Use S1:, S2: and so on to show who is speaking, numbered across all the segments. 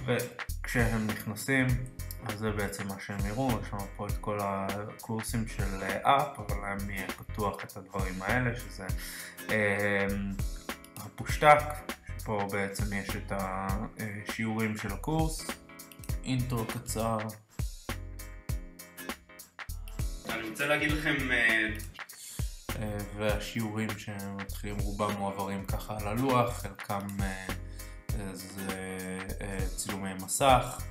S1: וכשהם נכנסים, אז זה בעצם מה שהם יראו. יש לנו פה את כל הקורסים של אפ, אבל להם יהיה פתוח את הדברים האלה, שזה הפושטק, שפה בעצם יש את השיעורים של הקורס, אינטרו קצר.
S2: אני רוצה להגיד לכם
S1: והשיעורים שמתחילים רובם מועברים ככה על הלוח, חלקם זה צילומי מסך,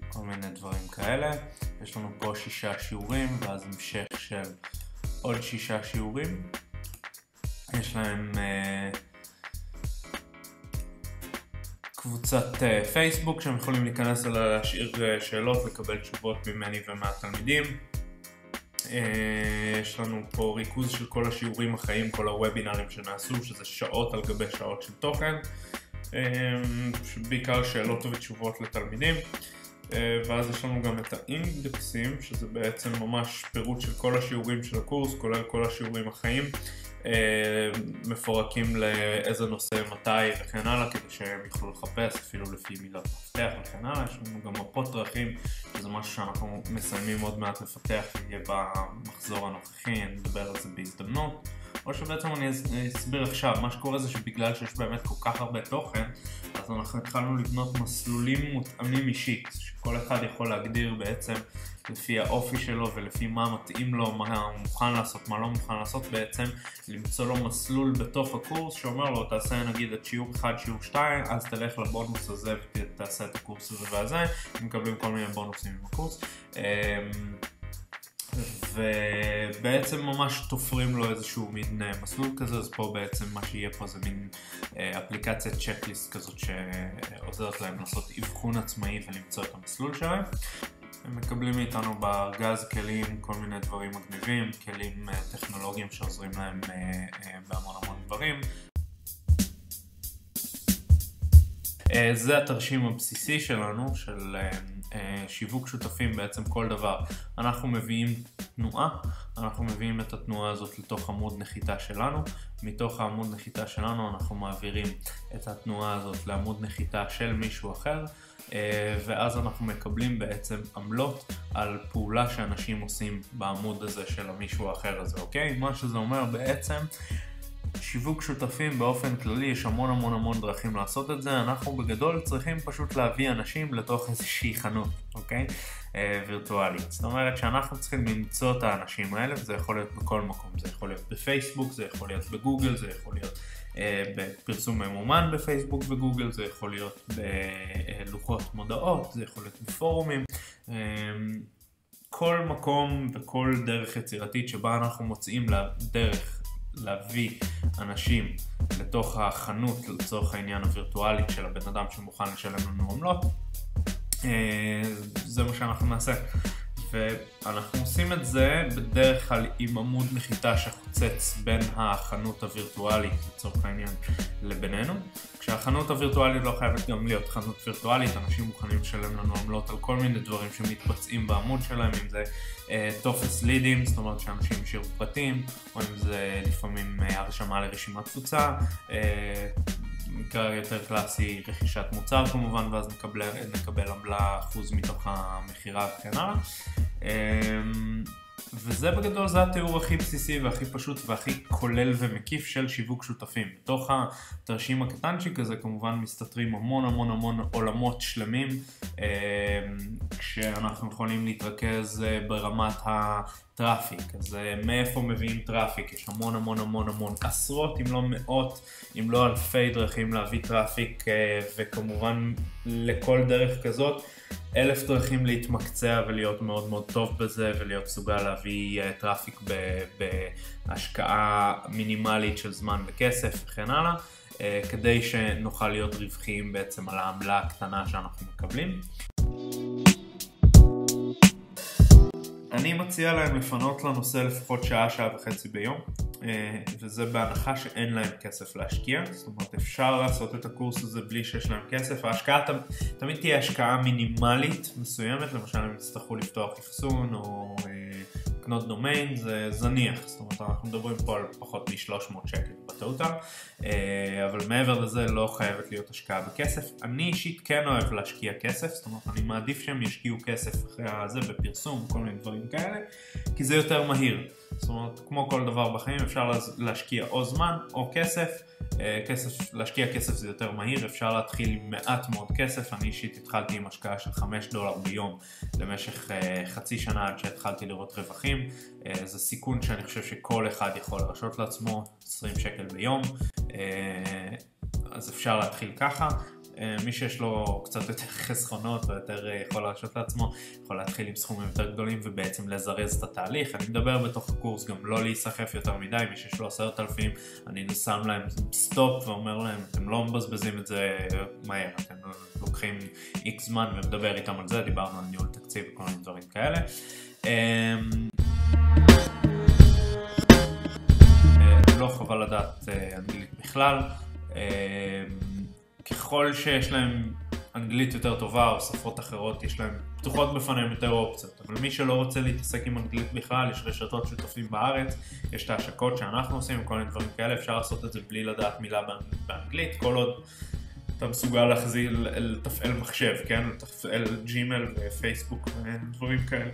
S1: כל מיני דברים כאלה. יש לנו פה 6 שיעורים ואז המשך של עוד 6 שיעורים. יש להם קבוצת פייסבוק שהם יכולים להיכנס אליה, להשאיר שאלות, לקבל תשובות ממני ומהתלמידים. יש לנו פה ריכוז של כל השיעורים החיים, כל הוובינרים שנעשו, שזה שעות על גבי שעות של תוכן, בעיקר שאלות ותשובות לתלמידים. ואז יש לנו גם את האינדקסים, שזה בעצם ממש פירוט של כל השיעורים של הקורס, כולל כל השיעורים החיים, מפורקים לאיזה נושא, מתי וכן הלאה, כדי שהם יוכלו לחפש אפילו לפי מילות מפתח וכן הלאה. יש לנו גם מפות דרכים, שזה משהו שאנחנו מסיימים עוד מעט לפתח, יהיה במחזור הנוכחי, נדבר על זה בהזדמנות. או שבעצם אני אסביר עכשיו, מה שקורה זה שבגלל שיש באמת כל כך הרבה תוכן, אז אנחנו התחלנו לבנות מסלולים מותאמים אישית, שכל אחד יכול להגדיר בעצם לפי האופי שלו ולפי מה מתאים לו, מה הוא מוכן לעשות, מה לא מוכן לעשות, בעצם למצוא לו מסלול בתוך הקורס שאומר לו, תעשה נגיד את שיעור 1, שיעור 2, אז תלך לבונוס הזה ותעשה את הקורס הזה והזה, מקבלים כל מיני בונוסים עם הקורס. ובעצם ממש תופרים לו איזשהו מין מסלול כזה. אז פה בעצם מה שיהיה פה זה מין אפליקציית צ'קליסט כזאת שעוזרת להם לעשות אבחון עצמאי ולמצוא את המסלול שלהם. הם מקבלים מאיתנו בארגז כלים, כל מיני דברים מגניבים, כלים טכנולוגיים שעוזרים להם בהמון המון דברים. זה התרשים הבסיסי שלנו, של שיווק שותפים. בעצם כל דבר. אנחנו מביאים תנועה, אנחנו מביאים את התנועה הזאת לתוך עמוד נחיתה שלנו. מתוך העמוד נחיתה שלנו אנחנו מעבירים את התנועה הזאת לעמוד נחיתה של מישהו אחר, ואז אנחנו מקבלים בעצם עמלות על פעולה שאנשים עושים בעמוד הזה של המישהו האחר הזה, אוקיי? מה שזה אומר בעצם, שיווק שותפים באופן כללי יש המון דרכים לעשות את זה. אנחנו בגדול צריכים פשוט להביא אנשים לתוך איזושהי חנות, אוקיי? וירטואלית. זאת אומרת שאנחנו צריכים למצוא את האנשים האלה, וזה יכול להיות בכל מקום. זה יכול להיות בפייסבוק, זה יכול להיות בגוגל, זה יכול להיות בפרסום ממומן בפייסבוק וגוגל, זה יכול להיות בלוחות מודעות, זה יכול להיות בפורומים. כל מקום וכל דרך יצירתית שבה אנחנו מוצאים דרך להביא אנשים לתוך החנות, לצורך העניין הווירטואלית של הבן אדם שמוכן לשלם לנו עמלות, זה מה שאנחנו נעשה. ואנחנו עושים את זה בדרך כלל עם עמוד נחיתה שחוצץ בין החנות הווירטואלית לצורך העניין לבינינו. כשהחנות הווירטואלית לא חייבת גם להיות חנות וירטואלית, אנשים מוכנים לשלם לנו עמלות על כל מיני דברים שמתבצעים בעמוד שלהם, אם זה טופס לידים, זאת אומרת שאנשים ישאירו פרטים, או אם זה לפעמים הרשמה לרשימת תפוצה, מקרה יותר קלאסי רכישת מוצר כמובן, ואז נקבל עמלה אחוז מתוך המחירה וכן הלאה. וזה בגדול, זה התיאור הכי בסיסי והכי פשוט והכי כולל ומקיף של שיווק שותפים. בתוך התרשים הקטנצ'יק הזה כמובן מסתתרים המון עולמות שלמים, כשאנחנו יכולים להתרכז ברמת הטראפיק. אז מאיפה מביאים טראפיק? יש המון עשרות אם לא מאות אם לא אלפי דרכים להביא טראפיק, וכמובן לכל דרך כזאת 1000 דרכים להתמקצע ולהיות מאוד טוב בזה, ולהיות מסוגל להביא טראפיק בהשקעה מינימלית של זמן וכסף וכן הלאה, כדי שנוכל להיות רווחיים בעצם על העמלה הקטנה שאנחנו מקבלים. אני מציע להם לפנות לנושא לפחות שעה וחצי ביום, וזה בהנחה שאין להם כסף להשקיע. זאת אומרת, אפשר לעשות את הקורס הזה בלי שיש להם כסף. ההשקעה תמיד תהיה השקעה מינימלית מסוימת, למשל הם יצטרכו לפתוח אחסון או לקנות דומיין, זה זניח. זאת אומרת, אנחנו מדברים פה על פחות מ-300 שקל. בטוטל, אבל מעבר לזה לא חייבת להיות השקעה בכסף. אני אישית כן אוהב להשקיע כסף, זאת אומרת אני מעדיף שהם ישקיעו כסף אחרי הזה בפרסום, כל מיני דברים כאלה, כי זה יותר מהיר. זאת אומרת, כמו כל דבר בחיים אפשר להשקיע או זמן או כסף. להשקיע כסף זה יותר מהיר, אפשר להתחיל עם מעט מאוד כסף. אני אישית התחלתי עם השקעה של $5 ביום למשך חצי שנה עד שהתחלתי לראות רווחים. זה סיכון שאני חושב שכל אחד יכול להרשות לעצמו, 20 שקל ביום, אז אפשר להתחיל ככה. מי שיש לו קצת יותר חסכונות או יותר יכול להרשות לעצמו, יכול להתחיל עם סכומים יותר גדולים ובעצם לזרז את התהליך. אני מדבר בתוך הקורס גם לא להיסחף יותר מדי. מי שיש לו 10,000, אני שם להם סטופ ואומר להם, אתם לא מבזבזים את זה מהר, אתם לוקחים X זמן ומדבר איתם על זה. דיברנו על ניהול תקציב וכל מיני דברים כאלה. לא חבל לדעת אנגלית בכלל. ככל שיש להם אנגלית יותר טובה או שפות אחרות, יש להם פתוחות בפניהם יותר אופציות. אבל מי שלא רוצה להתעסק עם אנגלית בכלל, יש רשתות שותפים בארץ, יש את ההשקות שאנחנו עושים וכל מיני דברים כאלה, אפשר לעשות את זה בלי לדעת מילה באנגלית, כל עוד אתה מסוגל לתפעל מחשב, כן? לתפעל ג'ימייל ופייסבוק ודברים כאלה.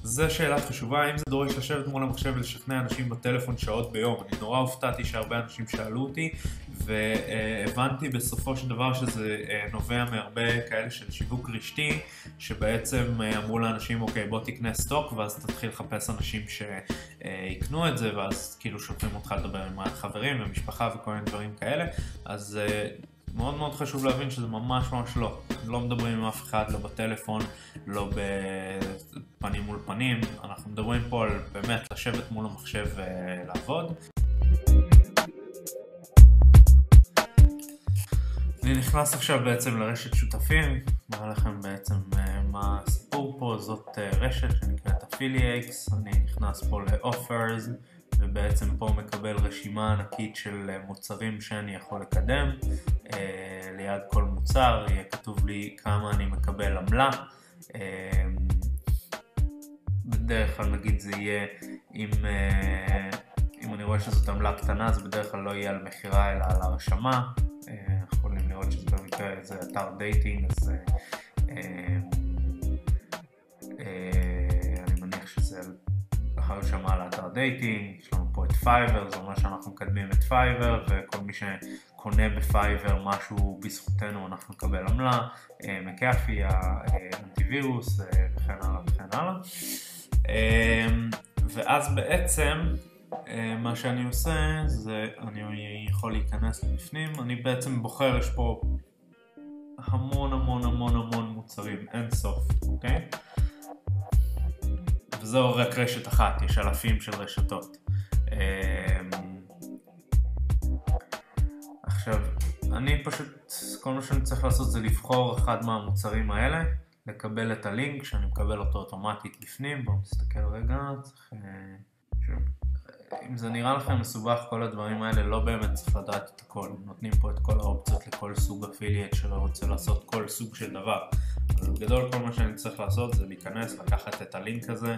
S1: זו שאלה חשובה, האם זה דורש לשבת מול המחשב ולשכנע אנשים בטלפון שעות ביום? אני נורא הופתעתי שהרבה אנשים שאלו אותי, והבנתי בסופו של דבר שזה נובע מהרבה כאלה של שיווק רשתי, שבעצם אמרו לאנשים, אוקיי, בוא תקנה סטוק, ואז תתחיל לחפש אנשים שיקנו את זה, ואז כאילו שולחים אותך לדבר עם חברים ומשפחה וכל מיני דברים כאלה. אז מאוד מאוד חשוב להבין שזה ממש לא. לא מדברים עם אף אחד, לא בטלפון, לא בפנים מול פנים. אנחנו מדברים פה על באמת לשבת מול המחשב ולעבוד. אני נכנס עכשיו בעצם לרשת שותפים, מראה לכם בעצם מה הסיפור פה. זאת רשת שנקראת Affiliates. אני נכנס פה ל-Offers, ובעצם פה מקבל רשימה ענקית של מוצרים שאני יכול לקדם. ליד כל מוצר יהיה כתוב לי כמה אני מקבל עמלה. בדרך כלל נגיד זה יהיה, אם אני רואה שזאת עמלה קטנה, זה בדרך כלל לא יהיה על מחירה אלא על הרשמה. אנחנו יכולים לראות שזה במקרה זה אתר דייטינג, אז אני מניח שזה הרשמה על אתר דייטינג. יש לנו פה את פייבר, זה אומר שאנחנו מקדמים את פייבר, וכל מי שקונה בפייבר משהו בזכותנו אנחנו נקבל עמלה, מקאפי, אנטיווירוס וכן הלאה וכן הלאה. ואז בעצם מה שאני עושה זה אני יכול להיכנס לפנים. אני בעצם בוחר, יש פה המון מוצרים, אין סוף, אוקיי? וזו רק רשת אחת, יש אלפים של רשתות. עכשיו, אני פשוט, כל מה שאני צריך לעשות זה לבחור אחד מהמוצרים האלה, לקבל את הלינק שאני מקבל אותו אוטומטית בפנים. בואו נסתכל רגע, אם זה נראה לכם מסובך כל הדברים האלה, לא באמת צריך לדעת את הכל. נותנים פה את כל האופציות לכל סוג אפילייט שלא רוצה לעשות כל סוג של דבר. אבל בגדול כל מה שאני צריך לעשות זה להיכנס, לקחת את הלינק הזה,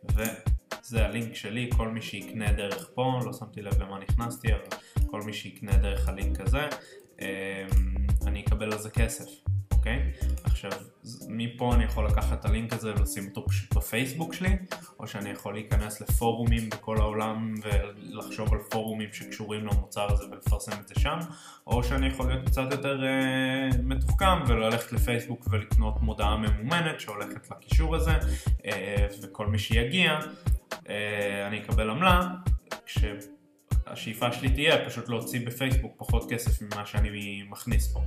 S1: וזה הלינק שלי. כל מי שיקנה דרך פה, לא שמתי לב למה נכנסתי, אבל כל מי שיקנה דרך הלינק הזה, אני אקבל על זה כסף. אוקיי? עכשיו, מפה אני יכול לקחת את הלינק הזה ולשים אותו פשוט בפייסבוק שלי, או שאני יכול להיכנס לפורומים בכל העולם ולחשוב על פורומים שקשורים למוצר הזה ולפרסם את זה שם, או שאני יכול להיות קצת יותר מתוחכם וללכת לפייסבוק ולקנות מודעה ממומנת שהולכת לקישור הזה, וכל מי שיגיע אני אקבל עמלה, כשהשאיפה שלי תהיה פשוט להוציא בפייסבוק פחות כסף ממה שאני מכניס פה.